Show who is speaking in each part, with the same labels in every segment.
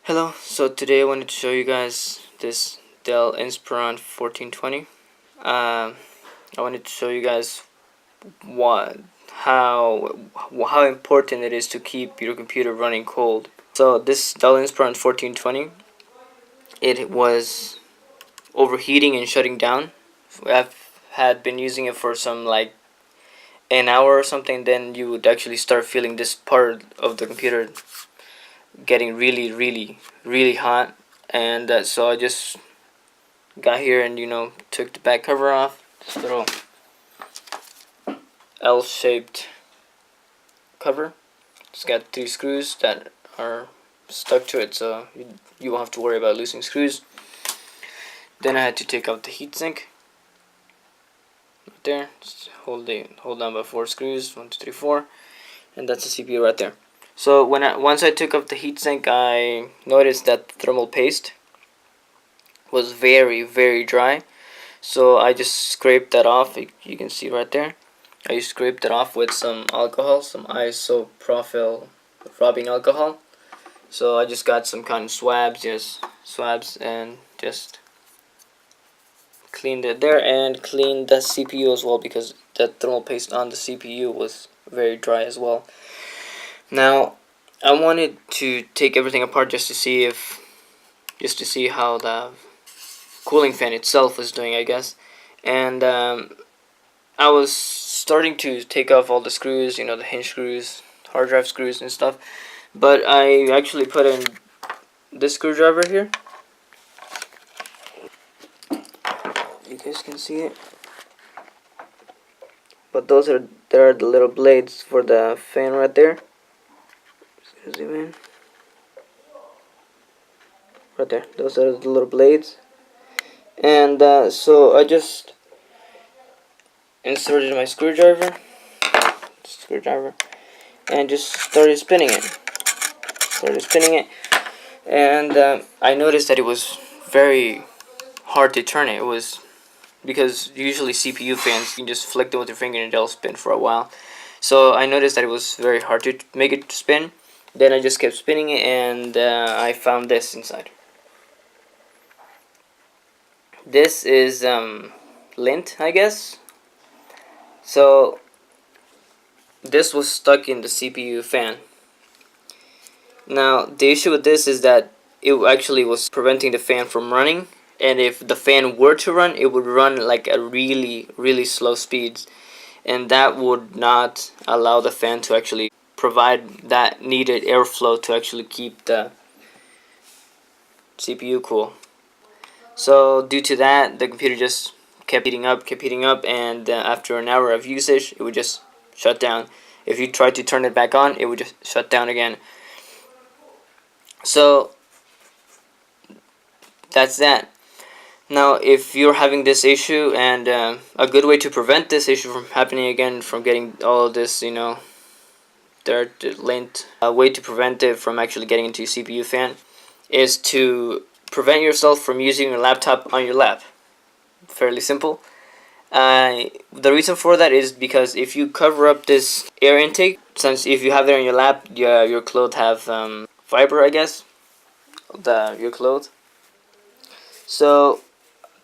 Speaker 1: Hello, so today I wanted to show you guys this Dell Inspiron 1420. I wanted to show you guys what how important it is to keep your computer running cold. So this Dell Inspiron 1420, it was overheating and shutting down. I've had been using it for some like an hour or something, then you would actually start feeling this part of the computer getting really hot, and so I just got here and took the back cover off. This little L-shaped cover. It's got 3 screws that are stuck to it, so you won't have to worry about losing screws. Then I had to take out the heatsink right there. Just hold down by 4 screws, 1, 2, 3, 4, and that's the CPU right there. So once I took off the heatsink, I noticed that the thermal paste was very dry. So I just scraped that off. You can see right there. I scraped it off with some alcohol, some isopropyl rubbing alcohol. So I just got some cotton swabs, and just cleaned it there, and cleaned the CPU as well, because the thermal paste on the CPU was very dry as well. Now I wanted to take everything apart just to see how the cooling fan itself was doing, I guess. And I was starting to take off all the screws, the hinge screws, hard drive screws and stuff, but I actually put in this screwdriver here. You guys can see it, but there are the little blades for the fan right there. Just zoom in. Right there, those are the little blades. And so I just inserted my screwdriver and just started spinning it. And I noticed that it was very hard to turn it. It was because usually CPU fans, you can just flick them with your finger and they'll spin for a while. So I noticed that it was very hard to make it spin. Then I just kept spinning it, and I found this inside. This is lint, I guess. So this was stuck in the CPU fan. Now the issue with this is that it actually was preventing the fan from running, and if the fan were to run, it would run like a really slow speeds, and that would not allow the fan to actually provide that needed airflow to actually keep the CPU cool. So due to that, the computer just kept heating up, and after an hour of usage, it would just shut down. If you tried to turn it back on, it would just shut down again. So that's that. Now, if you're having this issue, and a good way to prevent this issue from happening again, from getting all of this, dirt, lint, a way to prevent it from actually getting into your CPU fan is to prevent yourself from using your laptop on your lap. Fairly simple. The reason for that is because if you cover up this air intake, since if you have it on your lap, your clothes have fiber, I guess, your clothes. So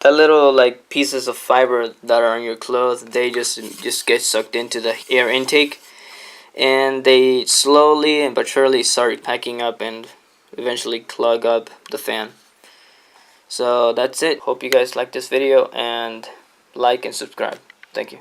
Speaker 1: the little like pieces of fiber that are on your clothes, they just get sucked into the air intake, and they slowly but surely start packing up and eventually clog up the fan. So that's it. Hope you guys like this video, and like and subscribe. Thank you.